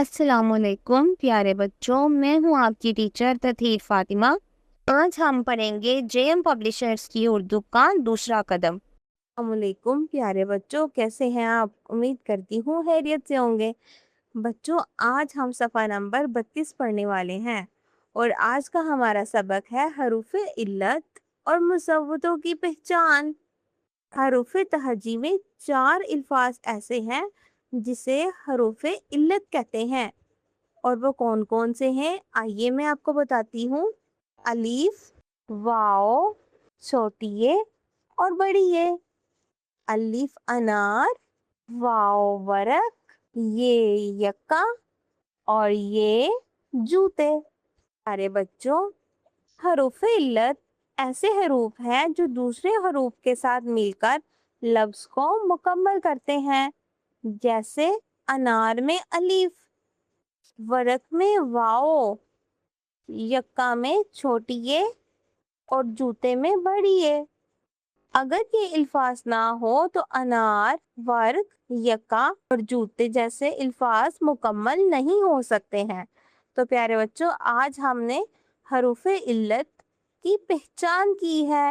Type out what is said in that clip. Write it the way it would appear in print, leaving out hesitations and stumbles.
السلام علیکم پیارے بچوں، میں ہوں آپ کی ٹیچر تطہیر فاطمہ۔ آج ہم پڑھیں گے جے ایم پبلشرز کی اردو کا دوسرا قدم۔ السلام علیکم پیارے بچوں، کیسے ہیں آپ؟ امید کرتی ہوں خیریت سے ہوں گے۔ بچوں، آج ہم صفحہ نمبر 32 پڑھنے والے ہیں اور آج کا ہمارا سبق ہے حروف علت اور مصوتوں کی پہچان۔ حروف تہجی میں 4 الفاظ ایسے ہیں جسے حروف علت کہتے ہیں، اور وہ کون کون سے ہیں آئیے میں آپ کو بتاتی ہوں۔ الف، واو، چھوٹی اے اور بڑی اے۔ الف انار، واو ورق، یہ یکا اور یہ جوتے۔ پیارے بچوں، حروف علت ایسے حروف ہیں جو دوسرے حروف کے ساتھ مل کر لفظ کو مکمل کرتے ہیں، جیسے انار میں الف، ورق میں واو، یکا میں چھوٹی اے اور جوتے میں بڑی اے۔ اگر یہ الفاظ نہ ہو تو انار، ورق، یکا اور جوتے جیسے الفاظ مکمل نہیں ہو سکتے ہیں۔ تو پیارے بچوں، آج ہم نے حروف علت کی پہچان کی ہے۔